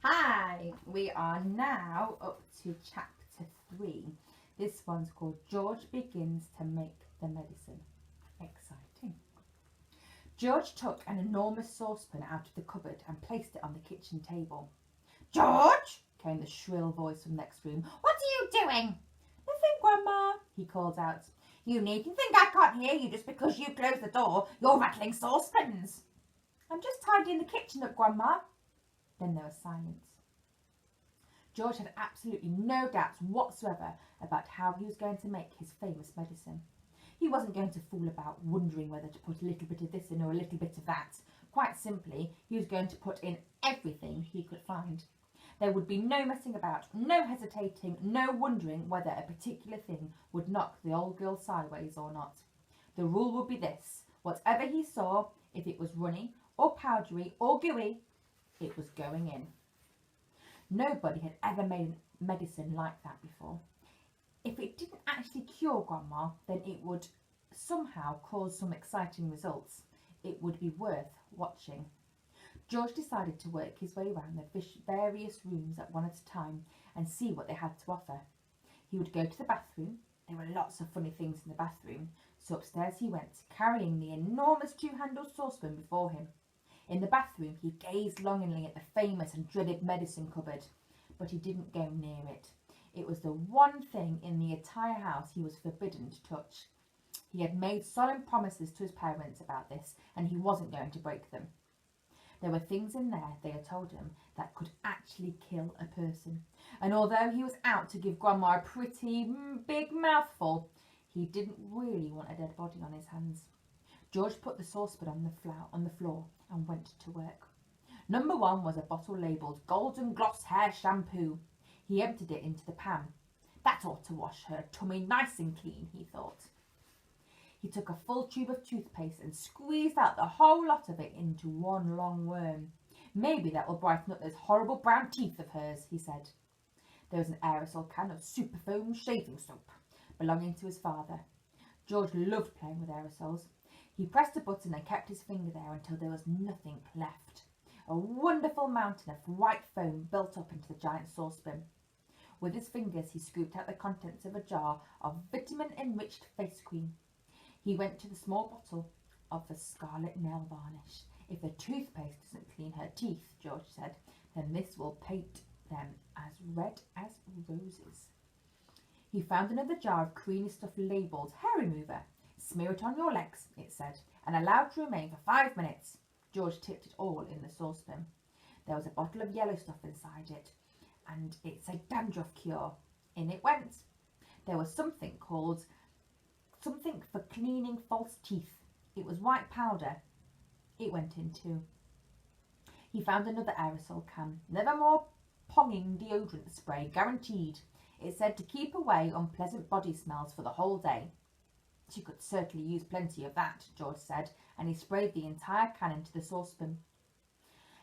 Hi, we are now up to chapter 3. This one's called George Begins to Make the Medicine. Exciting. George took an enormous saucepan out of the cupboard and placed it on the kitchen table. George, came the shrill voice from the next room. What are you doing? Nothing, Grandma, he called out. You needn't think I can't hear you just because you closed the door. You're rattling saucepans. I'm just tidying the kitchen up, Grandma. Then there was silence. George had absolutely no doubts whatsoever about how he was going to make his famous medicine. He wasn't going to fool about wondering whether to put a little bit of this in or a little bit of that. Quite simply, he was going to put in everything he could find. There would be no messing about, no hesitating, no wondering whether a particular thing would knock the old girl sideways or not. The rule would be this: whatever he saw, if it was runny or powdery or gooey, it was going in. Nobody had ever made medicine like that before. If it didn't actually cure Grandma, then it would somehow cause some exciting results. It would be worth watching. George decided to work his way around the various rooms at one at a time and see what they had to offer. He would go to the bathroom. There were lots of funny things in the bathroom, so upstairs he went, carrying the enormous two-handled saucepan before him. In the bathroom, he gazed longingly at the famous and dreaded medicine cupboard, but he didn't go near it. It was the one thing in the entire house he was forbidden to touch. He had made solemn promises to his parents about this, and he wasn't going to break them. There were things in there, they had told him, that could actually kill a person. And although he was out to give Grandma a pretty big mouthful, he didn't really want a dead body on his hands. George put the saucepan on the floor and went to work. Number 1 was a bottle labelled Golden Gloss Hair Shampoo. He emptied it into the pan. That ought to wash her tummy nice and clean, he thought. He took a full tube of toothpaste and squeezed out the whole lot of it into one long worm. Maybe that will brighten up those horrible brown teeth of hers, he said. There was an aerosol can of superfoam shaving soap belonging to his father. George loved playing with aerosols. He pressed a button and kept his finger there until there was nothing left. A wonderful mountain of white foam built up into the giant saucepan. With his fingers he scooped out the contents of a jar of vitamin-enriched face cream. He went to the small bottle of the scarlet nail varnish. If the toothpaste doesn't clean her teeth, George said, then this will paint them as red as roses. He found another jar of creamy stuff labelled hair remover. Smear it on your legs, it said, and allow it to remain for 5 minutes. George tipped it all in the saucepan. There was a bottle of yellow stuff inside it, and it said dandruff cure. In it went. There was something for cleaning false teeth. It was white powder. It went in too. He found another aerosol can. Never more ponging deodorant spray, guaranteed. It said to keep away unpleasant body smells for the whole day. She could certainly use plenty of that, George said, and he sprayed the entire can into the saucepan.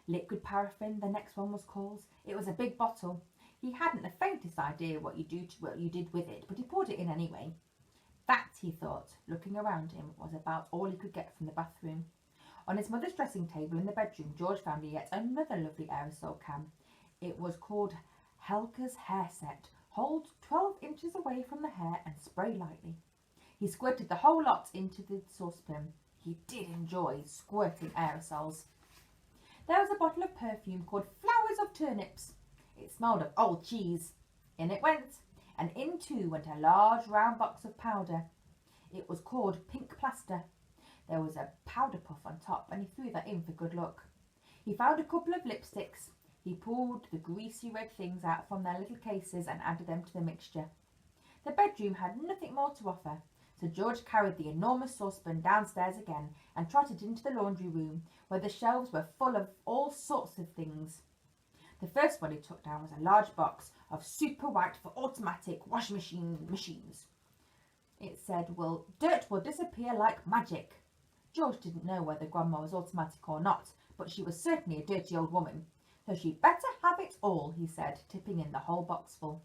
Liquid paraffin, the next one was called. It was a big bottle. He hadn't the faintest idea what you did with it, but he poured it in anyway. That, he thought, looking around him, was about all he could get from the bathroom. On his mother's dressing table in the bedroom, George found yet another lovely aerosol can. It was called Helga's Hair Set. Hold 12 inches away from the hair and spray lightly. He squirted the whole lot into the saucepan. He did enjoy squirting aerosols. There was a bottle of perfume called Flowers of Turnips. It smelled of old cheese. In it went, and in too went a large round box of powder. It was called Pink Plaster. There was a powder puff on top, and he threw that in for good luck. He found a couple of lipsticks. He pulled the greasy red things out from their little cases and added them to the mixture. The bedroom had nothing more to offer, so George carried the enormous saucepan downstairs again and trotted into the laundry room, where the shelves were full of all sorts of things. The first one he took down was a large box of super white for automatic washing machines. It said, dirt will disappear like magic. George didn't know whether Grandma was automatic or not, but she was certainly a dirty old woman, so she'd better have it all, he said, tipping in the whole box full.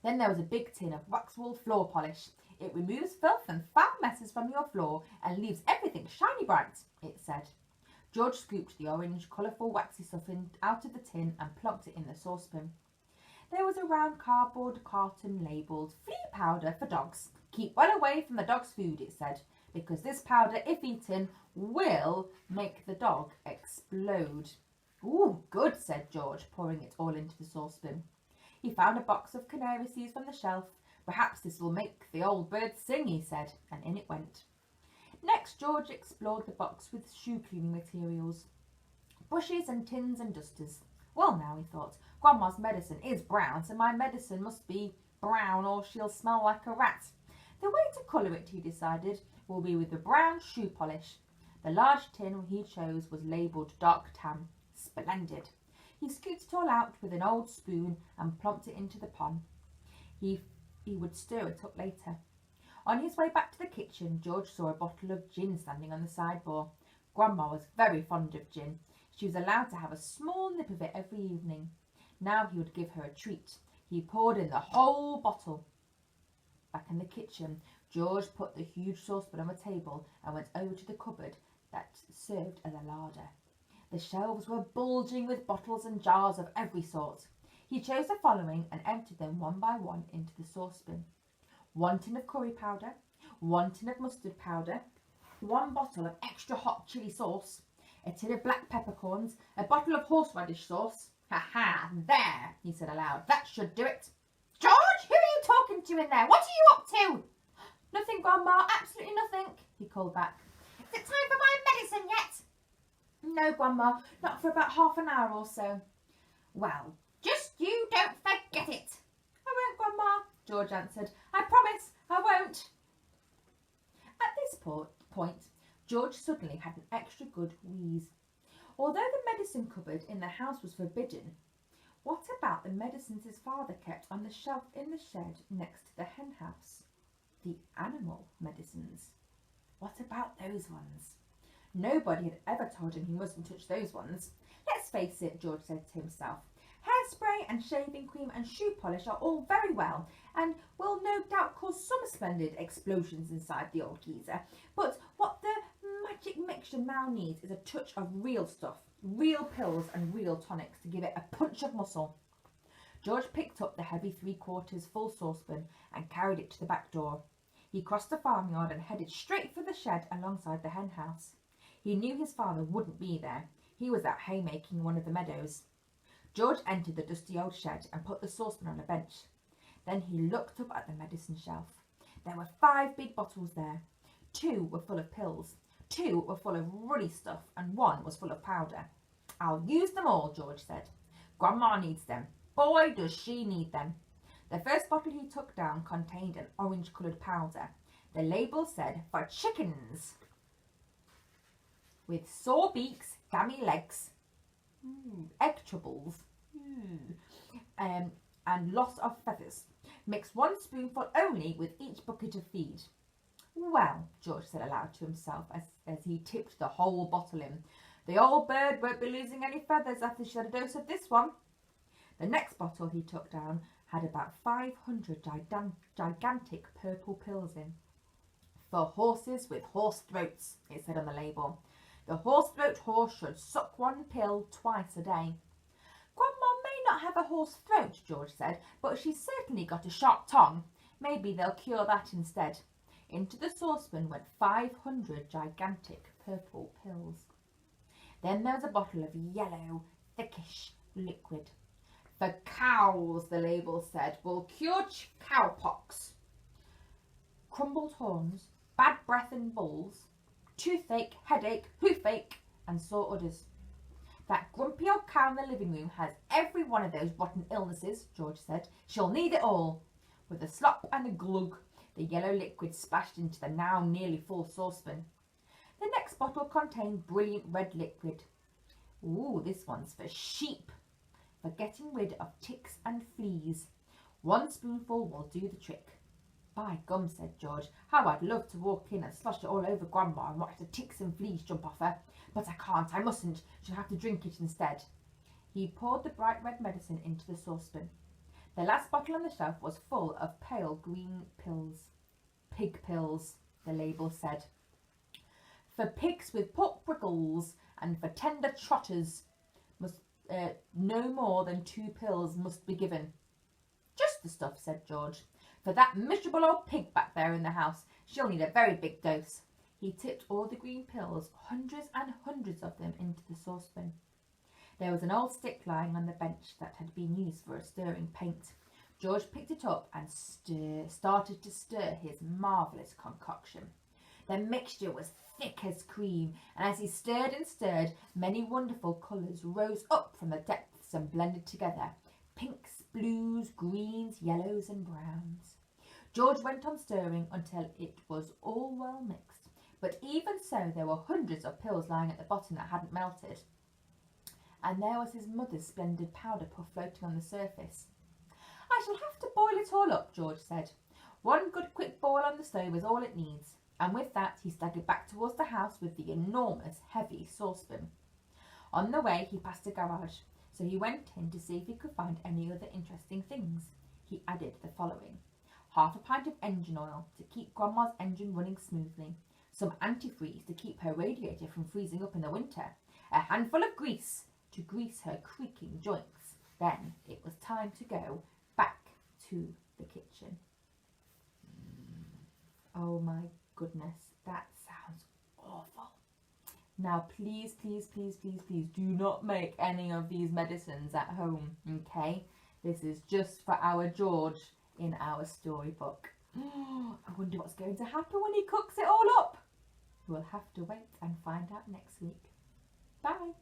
Then there was a big tin of waxwool floor polish. It removes filth and foul messes from your floor and leaves everything shiny bright, it said. George scooped the orange, colourful, waxy stuff out of the tin and plonked it in the saucepan. There was a round cardboard carton labelled "Flea powder for dogs. Keep well away from the dog's food," it said, because this powder, if eaten, will make the dog explode. "Ooh, good," said George, pouring it all into the saucepan. He found a box of canary seeds from the shelf. "Perhaps this will make the old bird sing," he said, and in it went. Next, George explored the box with shoe cleaning materials, brushes and tins and dusters. "Well now," he thought, "Grandma's medicine is brown, so my medicine must be brown or she'll smell like a rat. The way to colour it," he decided, "will be with the brown shoe polish." The large tin he chose was labelled dark tan. Splendid. He scooped it all out with an old spoon and plonked it into the pan. He would stir it up later. On his way back to the kitchen, George saw a bottle of gin standing on the sideboard. Grandma was very fond of gin. She was allowed to have a small nip of it every evening. Now he would give her a treat. He poured in the whole bottle. Back in the kitchen, George put the huge saucepan on the table and went over to the cupboard that served as a larder. The shelves were bulging with bottles and jars of every sort. He chose the following and emptied them one by one into the saucepan. 1 tin of curry powder, 1 tin of mustard powder, 1 bottle of extra hot chilli sauce, a tin of black peppercorns, a bottle of horseradish sauce. "Ha ha, there," he said aloud. "That should do it." "George, who are you talking to in there? What are you up to?" "Nothing, Grandma, absolutely nothing," he called back. "Is it time for my medicine yet?" "No, Grandma, not for about half an hour or so." "Well, just you don't forget it." "I won't, Grandma," George answered. "I promise I won't." At this point, George suddenly had an extra good wheeze. Although the medicine cupboard in the house was forbidden, what about the medicines his father kept on the shelf in the shed next to the hen house? The animal medicines. What about those ones? Nobody had ever told him he mustn't touch those ones. "Let's face it," George said to himself. "Hairspray and shaving cream and shoe polish are all very well and will no doubt cause some splendid explosions inside the old geezer. But what the magic mixture now needs is a touch of real stuff, real pills and real tonics to give it a punch of muscle." George picked up the heavy 3/4 full saucepan and carried it to the back door. He crossed the farmyard and headed straight for the shed alongside the hen house. He knew his father wouldn't be there. He was out haymaking in one of the meadows. George entered the dusty old shed and put the saucepan on a bench. Then he looked up at the medicine shelf. There were 5 big bottles there. 2 were full of pills, 2 were full of runny stuff, and 1 was full of powder. "I'll use them all," George said. "Grandma needs them. Boy, does she need them." The first bottle he took down contained an orange-coloured powder. The label said, "For chickens with sore beaks, gammy legs, egg troubles, and loss of feathers. Mix 1 spoonful only with each bucket of feed." "Well," George said aloud to himself as he tipped the whole bottle in, "the old bird won't be losing any feathers after she had a dose of this one." The next bottle he took down had about 500 gigantic purple pills in. "For horses with horse throats," it said on the label. "The horse-throat horse should suck 1 pill twice a day." "Grandma may not have a horse throat," George said, "but she's certainly got a sharp tongue. Maybe they'll cure that instead." Into the saucepan went 500 gigantic purple pills. Then there was a bottle of yellow, thickish liquid. "For cows," the label said, "will cure cowpox, crumbled horns, bad breath in bulls, toothache, headache, hoofaache, and sore udders." "That grumpy old cow in the living room has every one of those rotten illnesses," George said. "She'll need it all." With a slop and a glug, the yellow liquid splashed into the now nearly full saucepan. The next bottle contained brilliant red liquid. "Ooh, this one's for sheep, for getting rid of ticks and fleas. 1 spoonful will do the trick." "By gum," said George, "how I'd love to walk in and slosh it all over Grandma and watch the ticks and fleas jump off her. But I can't, I mustn't. She'll have to drink it instead." He poured the bright red medicine into the saucepan. The last bottle on the shelf was full of pale green pills. "Pig pills," the label said. For pigs with pork prickles and for tender trotters must no more than 2 pills must be given. Just the stuff, said George. For that miserable old pig back there in the house, she'll need a very big dose. He tipped all the green pills, hundreds and hundreds of them, into the saucepan. There was an old stick lying on the bench that had been used for a stirring paint. George picked it up and started to stir his marvellous concoction. The mixture was thick as cream, and as he stirred and stirred, many wonderful colours rose up from the depths and blended together. Pinks, blues, greens, yellows and browns. George went on stirring until it was all well mixed, but even so there were hundreds of pills lying at the bottom that hadn't melted. And there was his mother's splendid powder puff floating on the surface. I shall have to boil it all up, George said. 1 good quick boil on the stove is all it needs. And with that he staggered back towards the house with the enormous heavy saucepan. On the way he passed a garage, so he went in to see if he could find any other interesting things. He added the following: 1/2 pint of engine oil to keep Grandma's engine running smoothly, some antifreeze to keep her radiator from freezing up in the winter, a handful of grease to grease her creaking joints. Then it was time to go back to the kitchen. Oh my goodness, that sounds awful. Now please, please, please, please, please do not make any of these medicines at home, okay? This is just for our George in our storybook. I wonder what's going to happen when he cooks it all up. We'll have to wait and find out next week. Bye.